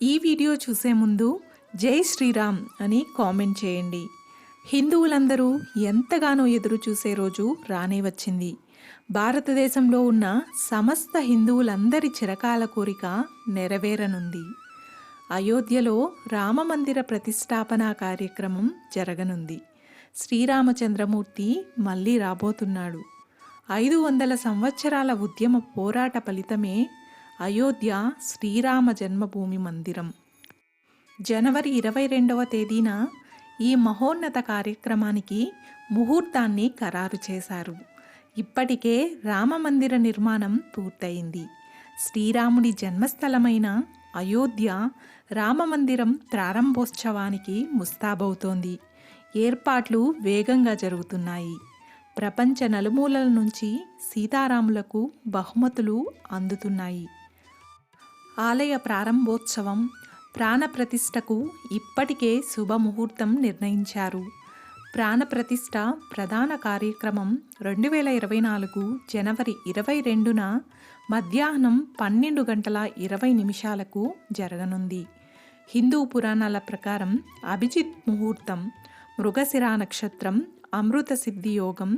ఈ వీడియో చూసే ముందు జై శ్రీరామ్ అని కామెంట్ చేయండి. హిందువులందరూ ఎంతగానో ఎదురు చూసే రోజు రానే వచ్చింది. భారతదేశంలో ఉన్న సమస్త హిందువులందరి చిరకాల కోరిక నెరవేరనుంది. అయోధ్యలో రామమందిర ప్రతిష్టాపన కార్యక్రమం జరగనుంది. శ్రీరామచంద్రమూర్తి మళ్ళీ రాబోతున్నాడు. 500 సంవత్సరాల ఉద్యమ పోరాట ఫలితమే అయోధ్య శ్రీరామ జన్మభూమి మందిరం. జనవరి 22వ తేదీన ఈ మహోన్నత కార్యక్రమానికి ముహూర్తాన్ని ఖరారు చేశారు. ఇప్పటికే రామమందిర నిర్మాణం పూర్తయింది. శ్రీరాముడి జన్మస్థలమైన అయోధ్య రామమందిరం ప్రారంభోత్సవానికి ముస్తాబవుతోంది. ఏర్పాట్లు వేగంగా జరుగుతున్నాయి. ప్రపంచ నలుమూలల నుంచి సీతారాములకు బహుమతులు అందుతున్నాయి. ఆలయ ప్రారంభోత్సవం, ప్రాణప్రతిష్ఠకు ఇప్పటికే శుభముహూర్తం నిర్ణయించారు. ప్రాణప్రతిష్ఠ ప్రధాన కార్యక్రమం 2024 జనవరి 22న మధ్యాహ్నం 12:20 జరగనుంది. హిందూ పురాణాల ప్రకారం అభిజిత్ ముహూర్తం, మృగశిర నక్షత్రం, అమృత సిద్ధి యోగం,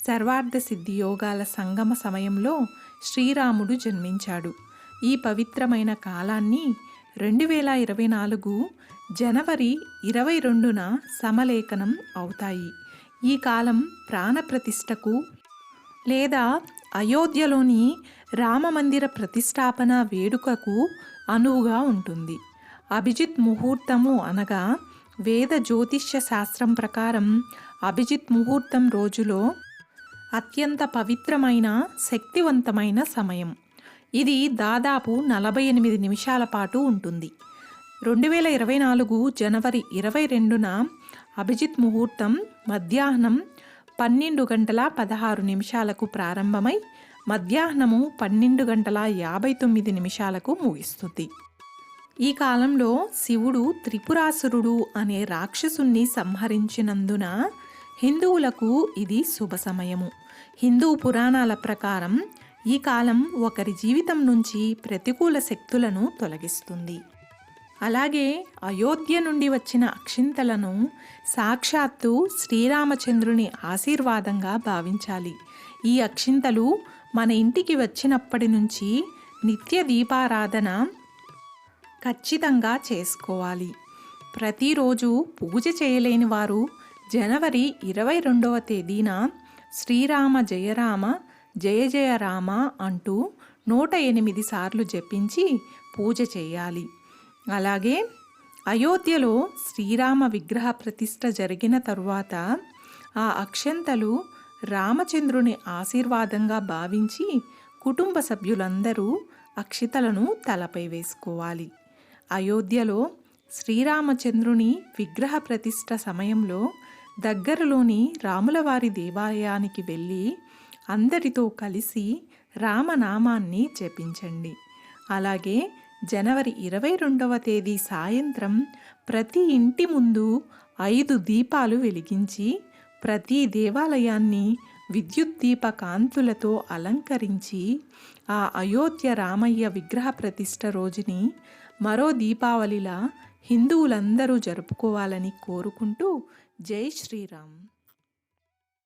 సర్వార్థ సిద్ధి యోగాల సంగమ సమయంలో శ్రీరాముడు జన్మించాడు. ఈ పవిత్రమైన కాలాన్ని 2024 జనవరి 22న సమలేఖనం అవుతాయి. ఈ కాలం ప్రాణప్రతిష్ఠకు లేదా అయోధ్యలోని రామమందిర ప్రతిష్టాపన వేడుకకు అనువుగా ఉంటుంది. అభిజిత్ ముహూర్తము అనగా వేద జ్యోతిష్య శాస్త్రం ప్రకారం అభిజిత్ ముహూర్తం రోజులో అత్యంత పవిత్రమైన శక్తివంతమైన సమయం. ఇది దాదాపు 48 నిమిషాల పాటు ఉంటుంది. 2024 జనవరి 22న అభిజిత్ ముహూర్తం మధ్యాహ్నం 12:16 ప్రారంభమై మధ్యాహ్నము 12:59 ముగిస్తుంది. ఈ కాలంలో శివుడు త్రిపురాసురుడు అనే రాక్షసుణ్ణి సంహరించినందున హిందువులకు ఇది శుభ సమయము. హిందూ పురాణాల ప్రకారం ఈ కాలం ఒకరి జీవితం నుంచి ప్రతికూల శక్తులను తొలగిస్తుంది. అలాగే అయోధ్య నుండి వచ్చిన అక్షింతలను సాక్షాత్తు శ్రీరామచంద్రుని ఆశీర్వాదంగా భావించాలి. ఈ అక్షింతలు మన ఇంటికి వచ్చినప్పటి నుంచి నిత్య దీపారాధన ఖచ్చితంగా చేసుకోవాలి. ప్రతిరోజు పూజ చేయలేని వారు జనవరి 22వ తేదీన శ్రీరామ జయ రామ జయ జయ రామ అంటూ 108 సార్లు జపించి పూజ చేయాలి. అలాగే అయోధ్యలో శ్రీరామ విగ్రహ ప్రతిష్ఠ జరిగిన తరువాత ఆ అక్షంతలు రామచంద్రుని ఆశీర్వాదంగా భావించి కుటుంబ సభ్యులందరూ అక్షితలను తలపై వేసుకోవాలి. అయోధ్యలో శ్రీరామచంద్రుని విగ్రహ ప్రతిష్ఠ సమయంలో దగ్గరలోని రాములవారి దేవాలయానికి వెళ్ళి అందరితో కలిసి రామనామాన్ని జపించండి. అలాగే జనవరి 22వ తేదీ సాయంత్రం ప్రతి ఇంటి ముందు 5 దీపాలు వెలిగించి ప్రతి దేవాలయాన్ని విద్యుత్ దీప కాంతులతో అలంకరించి ఆ అయోధ్య రామయ్య విగ్రహ ప్రతిష్ఠ రోజుని మరో దీపావళిలా హిందువులందరూ జరుపుకోవాలని కోరుకుంటూ జై శ్రీరామ్.